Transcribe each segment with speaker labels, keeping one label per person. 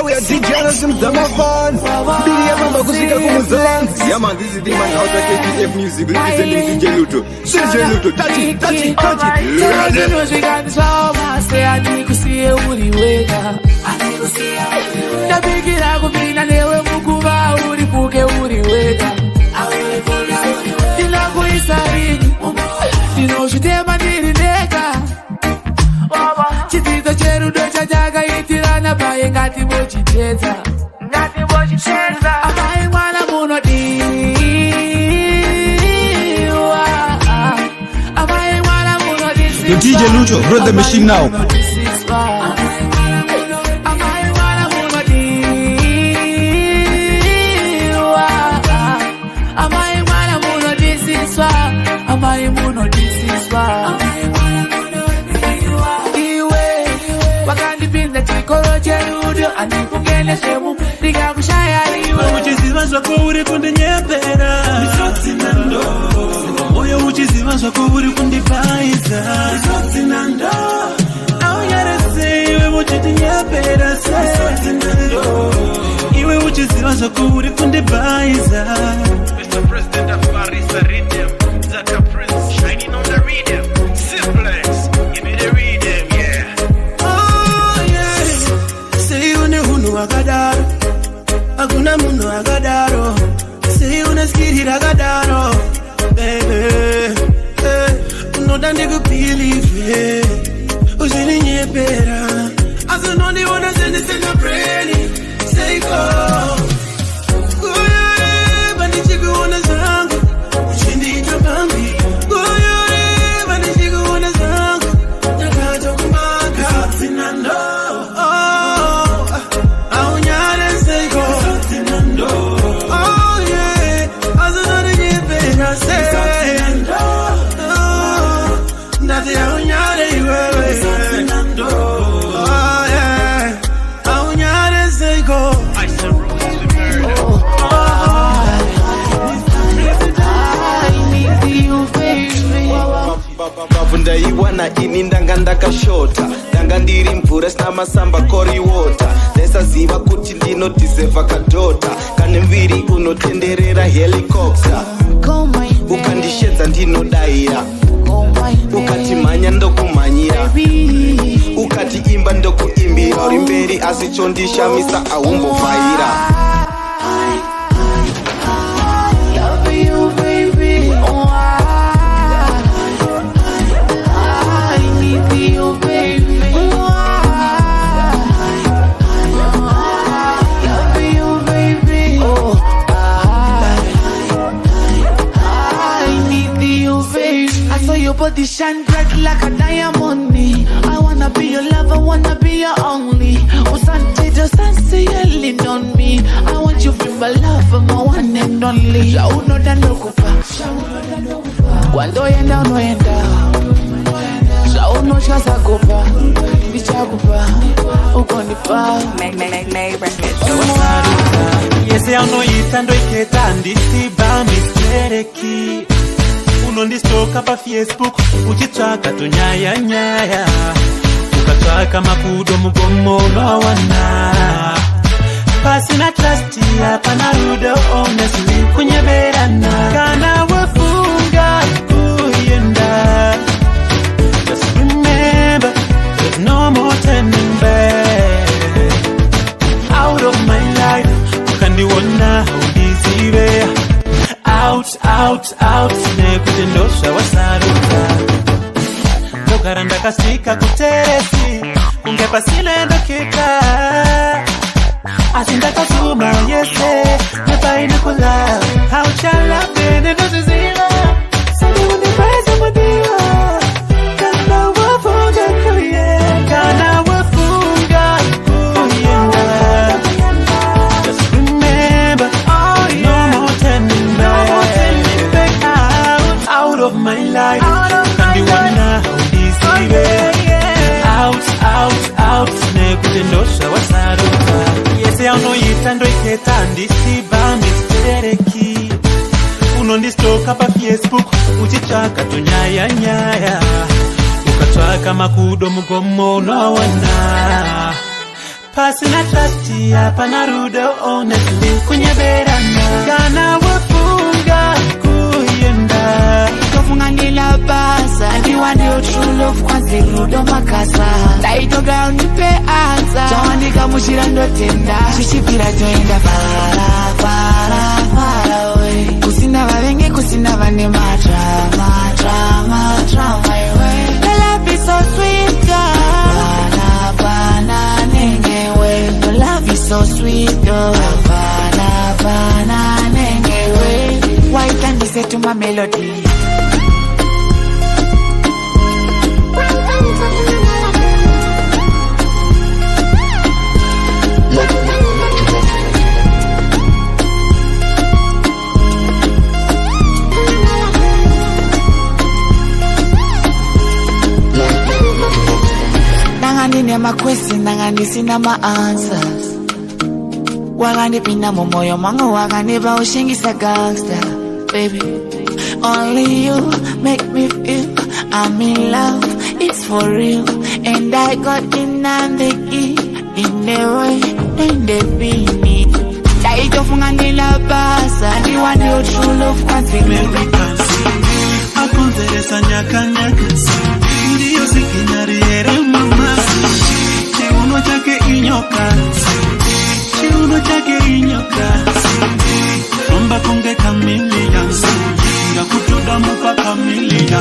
Speaker 1: we are DJs some fun. BDM Makusika Kumuzan. Yeah man, this is the man house at KTF Music. Representing DJ Lutto. DJ Lutto, touch it.
Speaker 2: We got this all I say I need to see it when you wake up. The big it I go be na newe mukuba uri puke uri weka. Ila go isari. You know she take my diri neka. Chitito cheru do chajaga itirana bae ngati bochi cheza. Ngati bochi cheza. Amai mwana muno di. Amai mwana muno di.
Speaker 3: The DJ Lutto, run the machine now.
Speaker 2: Amai muno this is why. Iwe wakandipinda chikoro cherudo andikungene shemu ndikakushaya iwe
Speaker 4: uchiziva zvako uri kundinyepera misodzi nando moyo uchiziva zvako uri kundipaidza misodzi nando aunyarese iwe muchitinyepera misodzi nando iwe uchiziva zvako uri kundipaidza. Mr. President of Paris Rhythm shining on the rhythm, simplex, give me the rhythm, yeah. Oh yeah, say une hunu agadaro, aguna muno agadaro, say une skiri agadaro, baby. No dande go believe, ujini nyepera, aso no ni wanna send this in a brainy, say go. Go yeah, bandi chiku wanna zangu, ujini jabambi.
Speaker 1: Ndaiwana ini ndanga ndakashota ndanga ndiri mvura sina masamba kori water ndesaziva kuti ndinodeserva kadhota kane mviri unotenderera helicopter ukandishedza ndinodaira ukati mhanya ndokumhanyira ukati imba ndokuimbira uri mberi asi chondishamisa aumbovhaira.
Speaker 2: Your body shine bright like a diamond. I wanna be your lover, wanna be your only. Usante just say you lean on me. I want you to be my lover, my one and only. Ya uno da nokupa, cuando yenda uno yenda. Ya uno chaza kopa, bichakupa, ukonipa. Make records.
Speaker 4: Yes, I know you stand with and this ba mistereki. Unondistoka pa Facebook uchitaka tunyaya nyaya ukataka makudo mugomo nawana pasina trust ya panarudo honestly kunyeberana kana wafunga kuyenda. Just remember there's no more turning back. Out of my life ukandiona udizire. Out, nekutendosha wasaruka Nogara ndakasika kuteresi Kungepa silendo kika Asinda kasuma yese Nepa inakula Hauchala pene dozizima Sani wundipaiza mudiwa Kana wafunga kuye Kana wafunga kuyenda. Just remember no more turning back. Out of my life, can be one now. Out, nekutendosha wasaruka. Yes, I know you stand with and this ba mistereki. Unondistoka pa Facebook, uchitaka tunyaya nyaya. Ukataka makudo mugomo nawana. Pasina trusty hapana rudo honestly kwenye veranda kana wafunga kuyenda
Speaker 2: Kofunga nila basa Niwa ndio true love kwanzi rudo makasa Taito girl nipe answer Tawanika mushira ndo tenda Shishipira toenda fara fara fara away Kusina vavenge kusina vane drama away The love is so sweet girl Bana nengewe The love is so sweet girl Bana nengewe Why can't you say to my melody Nema question nangani sina ma answers Wagani pina momoyo mango wagani ba ushingisa gangster Baby only you make me feel I'm in love It's for real And I got in and the key In the way In the beanie Taito funga nila basa Niwa ndio true love kwanzi
Speaker 4: Akonteresa nyaka Ndiyo sikinari ere mama Chiuno chake inyoka Chiuno chake inyoka Romba konge kamilia Nga kutuda mupa kamilia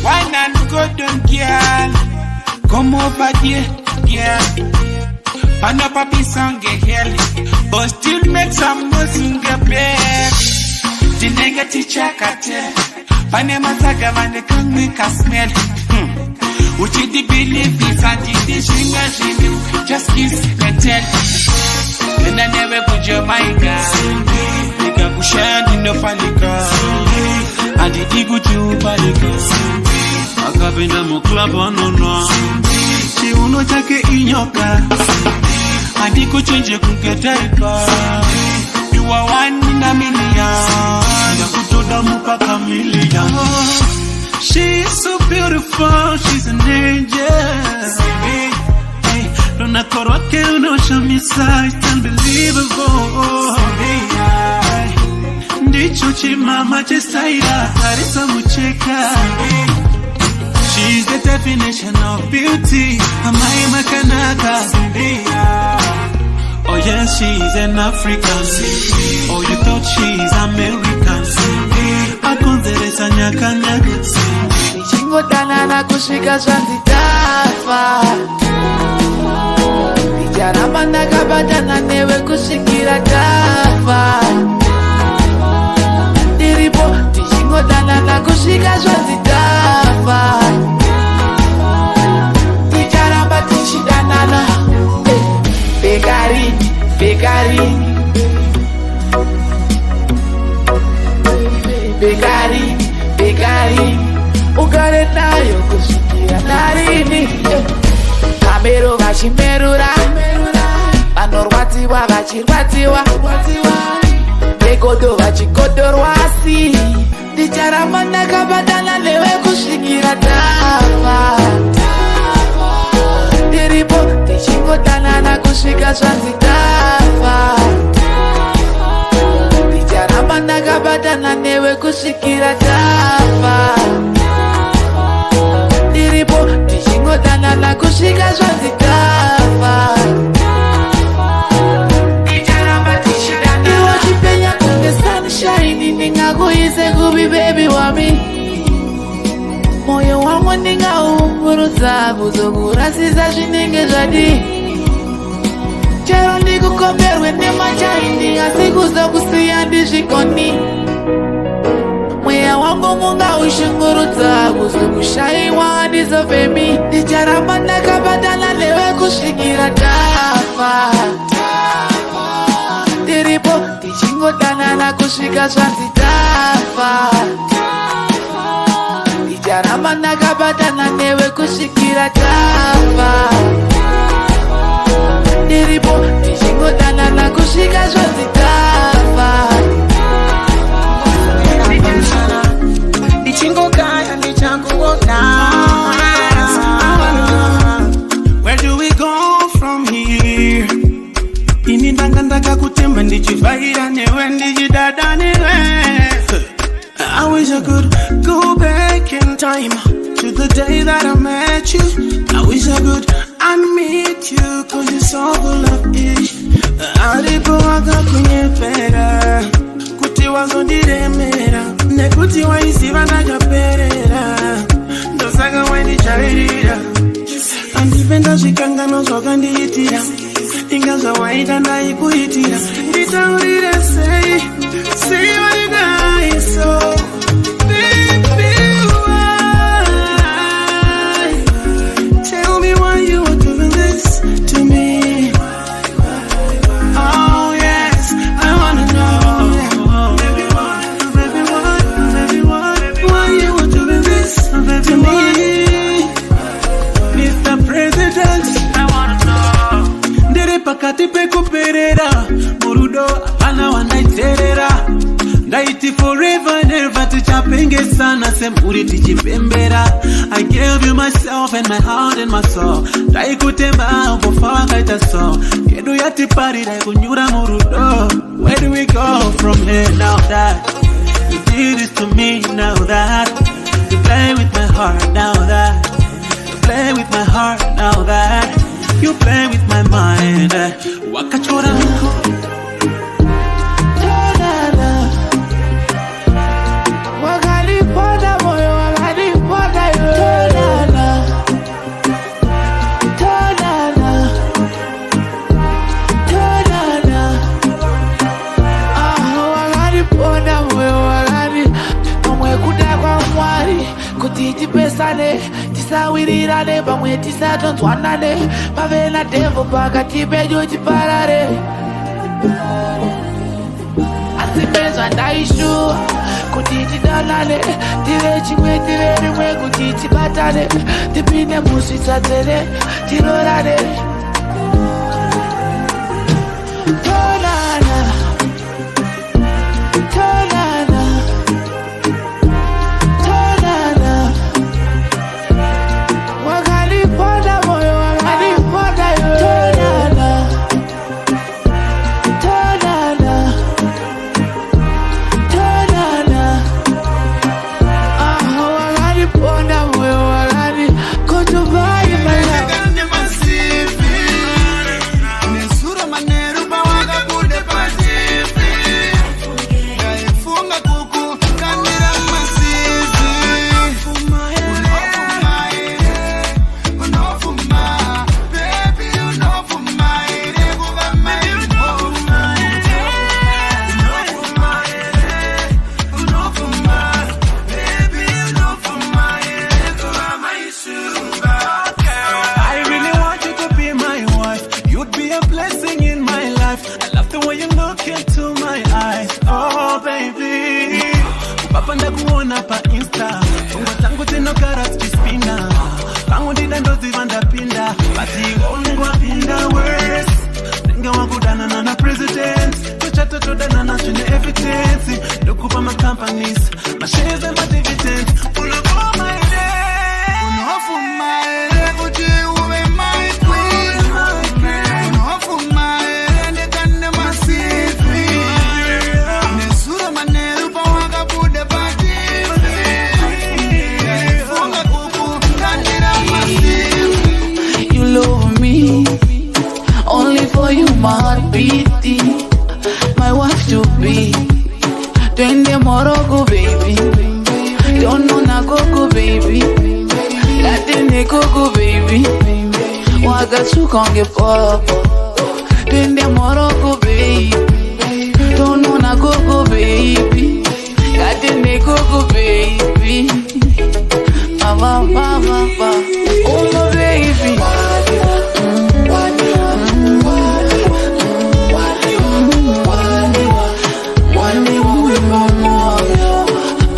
Speaker 5: Why not go down girl Come over here girl Pana papi sange heli But still make some noise in the bed Dinega ticha kate Pane masaga vane kangwe ka smell Uchi di believe this and di shinga Just kiss and tell And I never put your mind Nika kushani no falika And di digu tu palika Akapenda mo club wanono
Speaker 4: Chiuno chake inyoka
Speaker 5: Andi kuchenje kuketaika You are one in a million
Speaker 4: Kutoda mupa kamilia She's so beautiful, she's an angel Lona korwa ke unosha misa, it's unbelievable Ndicho chimama chesaira, harisa mucheka She's the definition of beauty, amai makanaka Oh yes, she's an African Oh, you thought she's American Akonzeresa nyaka
Speaker 2: Nichingo tanana kushika shanti Tyfah Nijaramba nakabadana newe kushikira Tyfah Diripo Nichingo tanana kushika shanti Tyfah Nijaramba tishidanana Bekari Ugare nayo kushikira narini Kamero vachimerura Vanorwadziwa vachirwadziwa Begodo vachigodorwasi Ndicharamba ndakabadana newe kushikira Tyfah Ndiripo ndichingodanana kusvika zvanzi Tyfah Ndicharamba ndakabadana newe kusvikira Tyfah Ndiripo ndichingodanana kusvika zvanzi Tyfah Ndicharamba tichidanana Iwo chipenya kunge sunshine ndingakuise kubi baby wami Moyo wangu ndingaungurudza kuzokurasisa zvinenge zvadi Chero ndikukomberwe nemachaindi asi kuzokusiya ndizvikoni Mweya wangu mungaushungurudza kuzokushayiwa handizofemi Ndicharamba ndakabadana newe kusvikira Tyfah Ndiripo ndichingodanana kusvika zvanzi Tyfah Ndicharamba ndakabadana newe kusvikira Tyfah Ndiripo ndichingodanana kusvika zvanzi Tyfah
Speaker 5: Ndichingogaya ndichangogona Where do we go from here?
Speaker 4: clear. Ini ndanga kutemba ndichivaira newe ndichidada newe. I wish I could go back in time to the day that I met you. I wish I could unmeet you, cause you're so full of ish. Alipowaga kwenye pera, kuti wazondiremera, nekuti waisiva ndakaperera, ndosaka wandichairira. Andipenda zvikangano zvakandiitira, ingaza waita ndaikuitira. Nditaurire sei, sei vaidai so. Baby, why? Tell me why you are doing this to me. Oh yes, I wanna know. Baby, why you are doing this to me? Mr. President, I wanna know. Ndere pakati pekuperera, murudo apana wandaiterera. Ndaiti forever and ever tichapenge sana semuri tichipembera. I gave you myself and my heart and my soul. Ndaikutemba ukofa wakaita so. Yedu yatipari daikunyura murudo. Where do we go from here now that you did this to me? Now that you play with my heart. Now that you play with my heart. Now that you play with my mind. Wakachora miko.
Speaker 2: Kutiti pesane, tisawirirane, pamwe tisatonzwanane, pave na devil pakati pedu tiparare. Asipezwa ndaishuwa, kutiti danane, tive chimwe tive rimwe, kutiti batane, tipine musi tatere, tirorane. Tonana, tonana, tonana. Wakaliponda moyo, wakaliponda yo. Tonana, tonana, tonana. Wakaliponda moyo, wakali kutubai maya.
Speaker 4: Panda kuona pa Insta, ungo tangu teno karat kispina. Pangu dida ndozi vanda pinda, bati ungo pinda worse. Ninga wakudana na president, tuchata todana na chune evidence. Dokupa ma companies, ma shares and my dividends. Uno for my day, uno for my day, uji uwe my queen. Uno for my day, ndekane masifi. Nesura maneru pa waka pude pati.
Speaker 2: You love me, only for you my heart beating. My wife to be, twende Morocco baby. Don't know na coco baby, Latin coco baby. Waga chukonge popo, twende Morocco baby. Don't know na coco baby, Latin coco baby. Mama, mama, mama, oh my baby.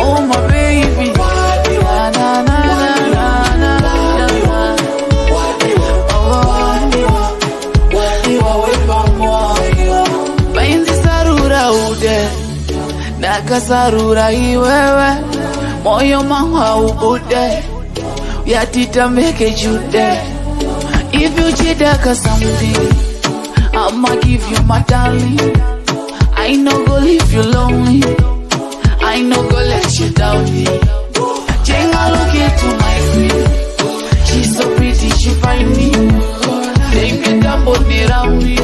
Speaker 2: Oh my baby. Na na na na na na. Penzi sarura ude, daka sarura iwewe. Moyo mama ubude, yatita make jude. If you chidaka something, my darling. I no go leave you lonely. I no go let you down. Jenga look into my queen. She's so pretty, she find me. Take me down, put me around me.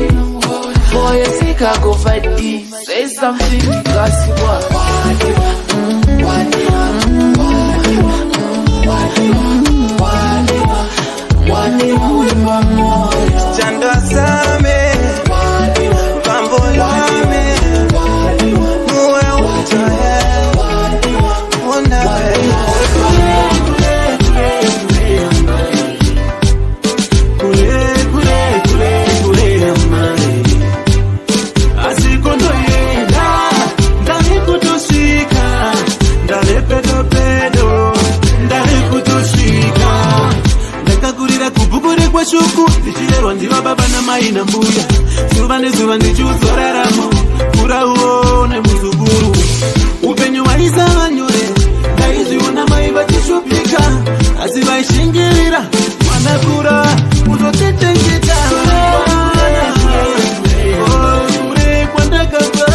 Speaker 2: For your sake, I go fight this. Say something because you are.
Speaker 6: Chanda same, bambo lame, muwe utoye, wona kule amani. Asikondo yenda, ndani kutoshika, ndale pedo, ndale kutoshika. Ndakagurira kubugure kwa shuku, ndichirerwa ndiva baba na mai na mbuya. Zuva nezuva ndichuzoraramo, kura uone muzukuru. Upenyu waisa vanyore, ndaizviona mai vachishupika. Asi vaishingirira, mwana kura, uzotetengeta. Kure kwandakabva,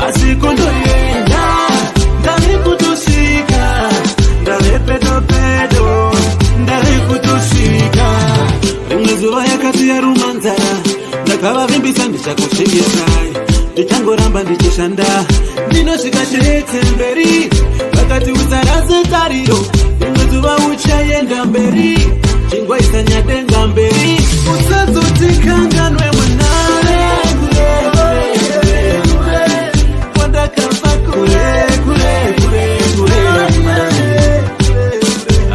Speaker 6: asikondo yenda, ndari kutoshika, ndari pedo, ndari kutoshika. Rimwe zuva yakati yaruma nzara, ndakavavimbisa ndichakushingisai. Ndichangoramba ndichishanda, ndinosvika chete mberi. Vakati usarase tariro, rimwe zuva uchaenda mberi. Chingwa isanyadenga mberi, usazotikanganwe mwanare. Wandakabva kure.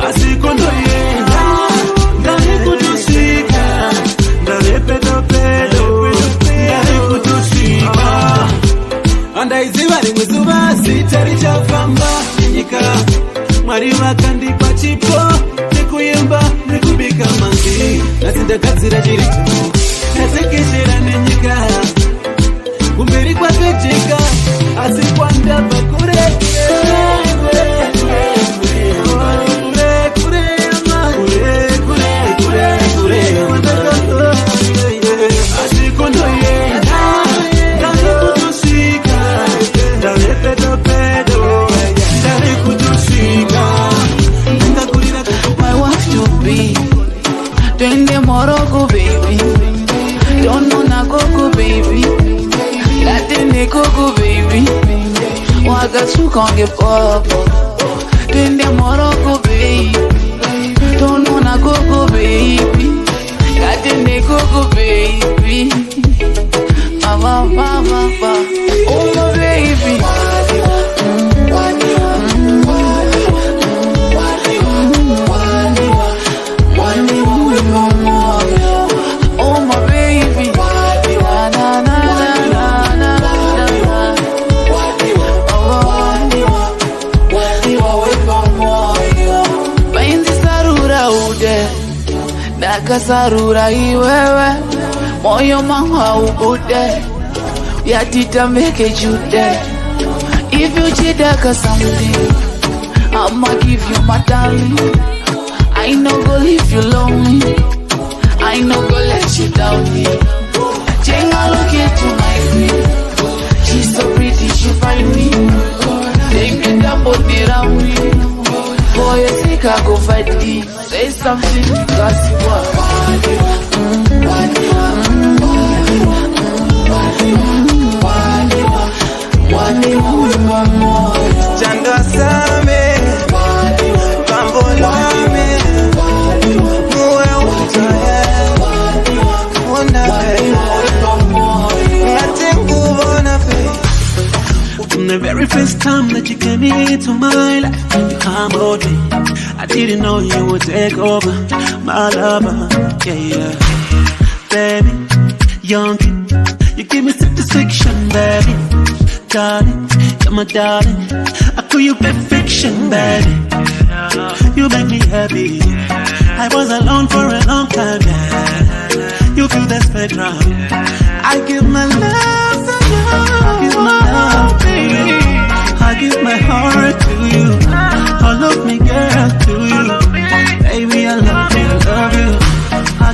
Speaker 6: Asikondo yenda, ndari kutoshika, ndari pedo, ndari kutoshika. Andaiziva rimwe zuva zita richafamba nenyika. Mwari vakandipa chipo nekuyemba nekubika manzi. Asi ndagadzira chirito, ndatekeshera nenyika. Kumberi kwakajeka, asi kwandabva kure. Asikondo yenda, ndari kutoshika, ndari pedo, ndari kutoshika.
Speaker 2: My wife to be. Twende Morocco, baby. Don't know na Coco, baby. Latine Coco, baby. Waga chukonge popo. Twende Morocco, baby. Don't know na Coco, baby. Latine Coco, baby. Mama. Oh, my baby. Oh my baby, Bainzi sarura ude, daka sarura iwewe, moyo mangwa ubude, yatita meke jude. If you chidaka something, I'ma give you my darling. I no go leave you lonely. I no go let you down. Jenga look into my queen. She's so pretty, she find me. Take me down, put me around me. For your sake, I go fight this. Say something, cause you are.
Speaker 6: Chanda same, bambo lame, muwe utoye, wona
Speaker 4: From the very first time that you came into my life, you humbled me. I didn't know you would take over my lover, yeah. Baby, young kid, you give me satisfaction, baby. Darling, you're my darling. I call you perfection, baby. You make me happy. I was alone for a long time, yeah. You feel the spectrum. I give my love to you. I give my love to you. I give my heart to you. All of me, girl, to you. Baby, I love you, I love you. I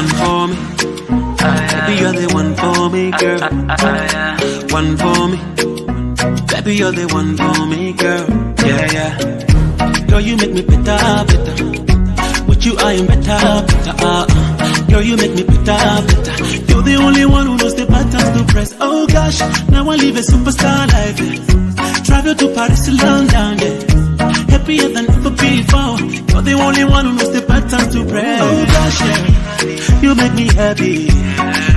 Speaker 4: one for me. Baby, you're the one for me, girl. One for me. Baby, you're the one for me, girl. Yeah, yeah. Girl, you make me better, better. With you, I am better, better. Girl, you make me better, better. You're the only one who knows the buttons to press. Oh gosh, now I live a superstar life. Yeah. Travel to Paris to London, yeah. Happier than ever before. You're the only one who knows the buttons to press. Oh gosh, yeah. You make me happy.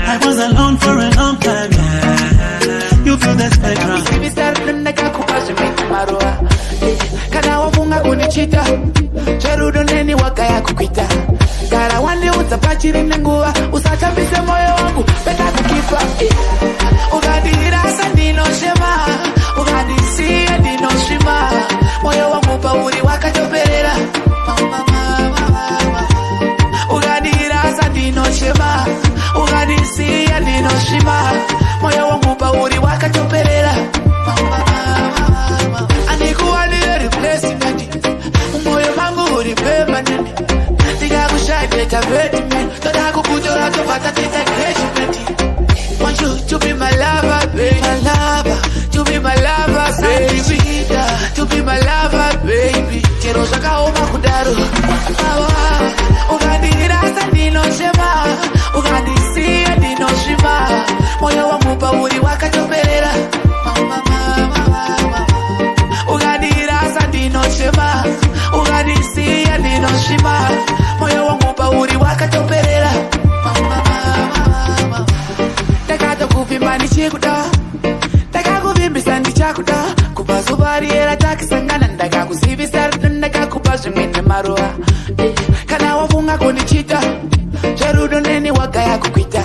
Speaker 4: I was alone for a long time, yeah. You feel the spectrum.
Speaker 2: Kana wafunga kunichita Cherudo neni waka ya kukwita Gara wande utapachiri nenguwa Usachambise moyo wangu Peta kukipa Ugadira sandino shema Ugadisia dino shima Moyo wangu pauri waka choperera Ugadira sandino shema Ugadisia dino shima Moyo wangu pauri waka choperera Want you to be my lover, baby. My lover, to be my lover, baby. To be my lover, baby. Quiero sacar uma kudaro. Ugadira sandino shema. Ugadisia dino shima. Moyo wangu pauri waka choperera. Ugadira sandino shema. Ugadisia dino shima. Moyo wangu pauri waka choperera. Taka kuvimba ni chikuda. Taka kuvimbisa ni chakuda. Kubazu bariera takisangana. Ndaka kusivisa ndaka kubazu mene marua. Kana wafunga kunichita. Cherudo neni waka ya kukwita.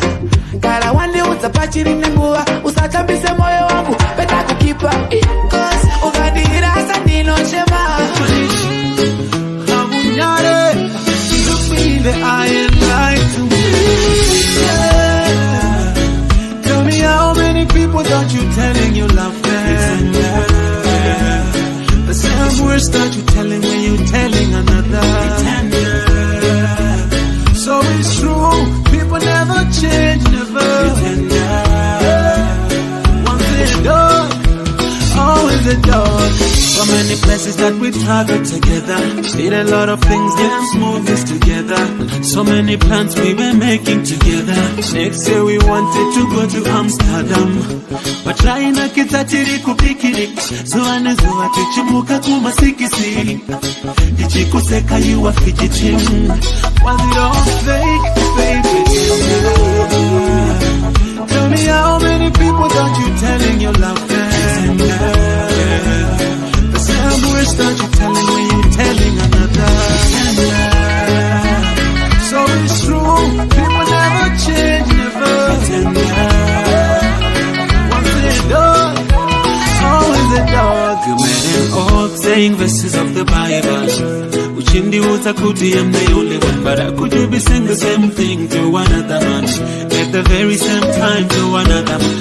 Speaker 2: Kara wande utapachiri nenguwa. Usachambise moyo wangu. Peta kukipa. Cause ugadira sandino shema.
Speaker 4: The eye and eye to me. Yeah. Tell me how many people don't you telling you love them? Yeah. The same words that you telling when you telling another. Yeah. So it's true, people never change, never. Once they're done, always a dog. So many places that we travel together. Did a lot of things, did movies together. So many plans we were making together. Next year we wanted to go to Amsterdam. But trying to get a tiri kupikiri. So anezuwa tichimuka kumasikisi. Ichikuseka you are fidgeting. Was it all fake, baby? Tell me how many people don't you telling you love them? The same words that you telling when you telling another. So it's true, people never change, never. Once they're done, always a dog. You made an old saying verses of the Bible. Which in the water could be I'm the only one. But I could be saying the same thing to another man. At the very same time to another man.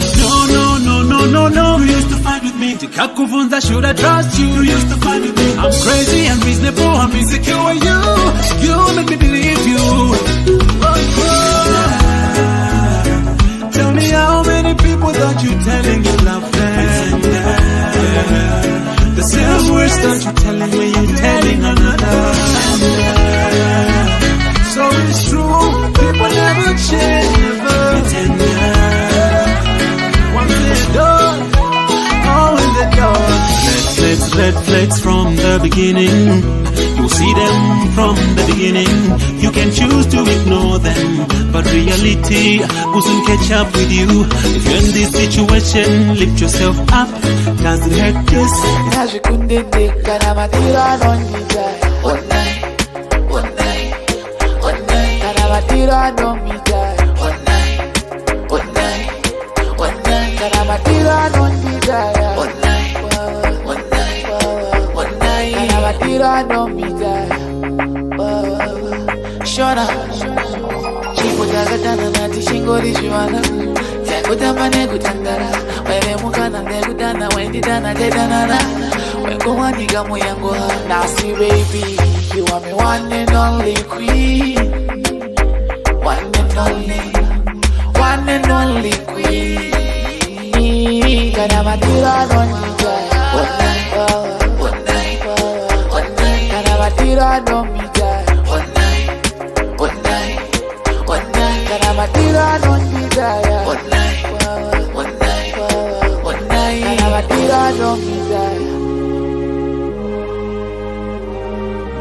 Speaker 4: No, you used to fight with me. Tikakuvunza, should I trust you? You used to fight with me. I'm crazy, I'm reasonable, I'm insecure. You make me believe you. Tell me how many people that you telling you love them. The same words that you telling when you telling another. So it's true, people never change, never. Once they're done, always a dog. Red flags from the beginning. You see them from the beginning. You can choose to ignore them, but reality will soon catch up with you. If you're in this situation, lift yourself up. Does it hurt? Yes.
Speaker 2: Shona, chico jagatana nati shingori shwana. Jakutama negutandara, wele mukana negutana, wendi dana dedana. Wengo waniga moyango nasi baby, you are my one and only queen, one and one and only queen. Kana matira non mijaya. One night. Kana matira non mijaya. One night. Kana matira non mijaya. One night. Kana matira non mijaya.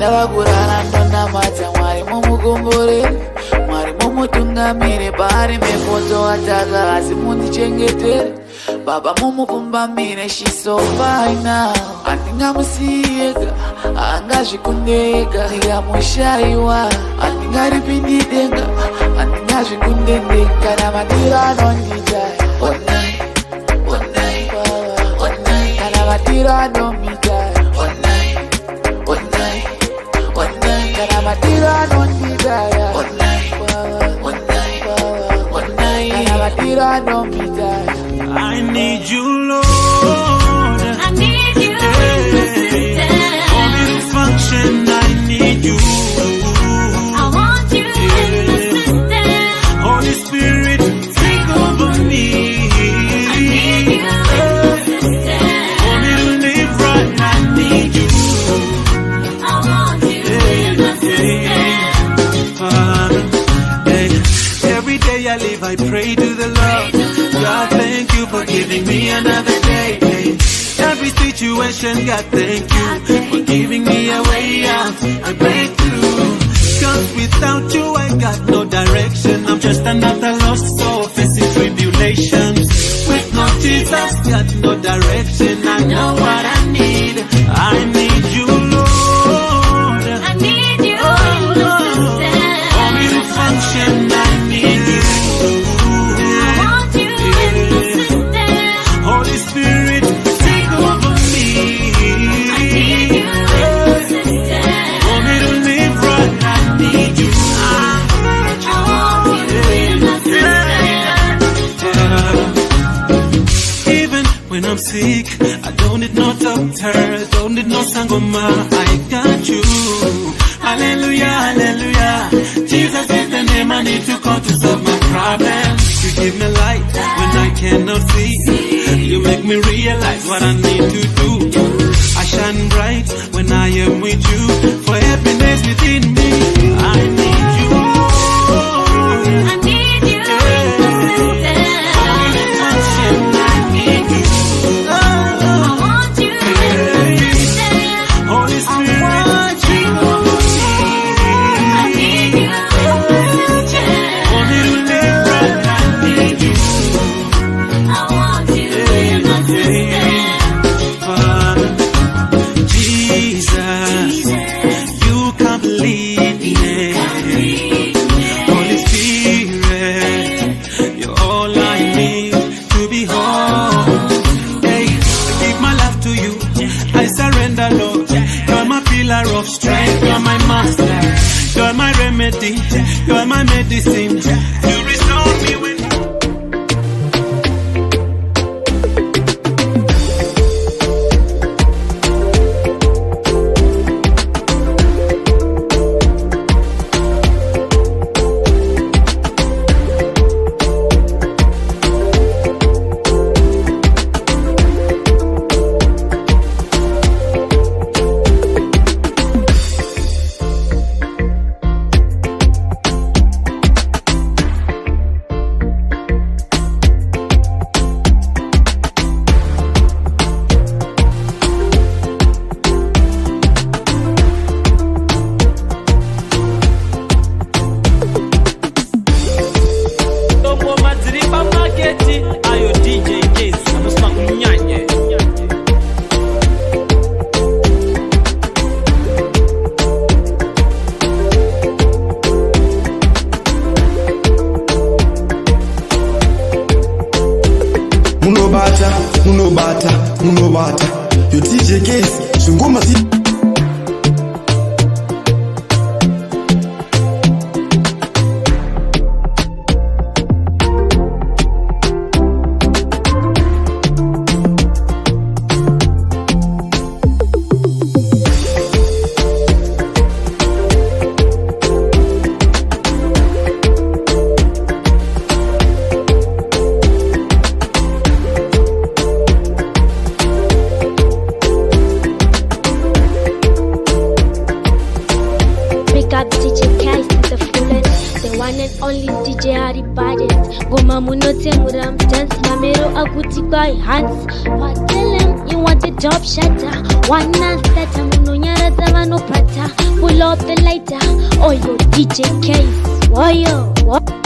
Speaker 2: Dawa gurana nona macha mwari mumugumbure. Mwari mumutungamire bari mefoto ataga asimundi chengetere. Baba mumukumbamire, she's so fine now. Andingamusiyega, angazvikundega. Ndingamushaiwa, andingaripindidenga. Andingazvikundendeka. Kana matira anondijaya. One night. Kana matira anomijaya. One night. Kana matira anondijaya. One night. Kana matira anomijaya.
Speaker 4: I need you, Lord.
Speaker 7: I need you consistent.
Speaker 4: For me to function, I need you.
Speaker 7: I want you consistent.
Speaker 4: Holy Spirit, take over me.
Speaker 7: I need you consistent.
Speaker 4: For me to live right, I need you.
Speaker 7: I want you consistent.
Speaker 4: Every day I live, I pray to the Lord. God, thank you for giving me another day. Every situation, God, thank you for giving me a way out, a breakthrough. Cause without you, I got no direction. I'm just another lost soul facing tribulations. With no Jesus, got no direction. I know what I need. I need you, Lord.
Speaker 7: I need you consistent.
Speaker 4: For me to function, I need you. Holy Spirit, take over me.
Speaker 7: I need you consistent.
Speaker 4: For me to live right, I need you.
Speaker 7: I want you consistent.
Speaker 4: Even when I'm sick, I don't need no doctor, don't need no sangoma. I got you. Hallelujah, hallelujah. Jesus is the name I need to call to solve my problems. You give me light when I cannot see. You make me realize what I need to do. I shine bright when I am with you. For happiness within me, I need you.
Speaker 7: I need you consistent.
Speaker 4: I need you.
Speaker 7: I want you consistent.
Speaker 4: Holy Spirit, take over me.
Speaker 7: I need you consistent.
Speaker 4: For me to live right, I need you.
Speaker 7: I want you consistent.
Speaker 4: Jesus, you complete me. Holy Spirit, you're all I need to be whole. Hey, I give my life to you. I surrender, Lord. You're my pillar of strength. You're my master. You're my remedy. You're my medicine. You restore me when
Speaker 1: munobata yo DJ Case zvingoma
Speaker 8: only DJ Harry baddest. Goma munote muram dance, mamero aguti by hands. But tell him you want the top shatter. One night that I'm munyara zamano prata. Pull up the lighter, oh yo DJ Case, oh yo, what?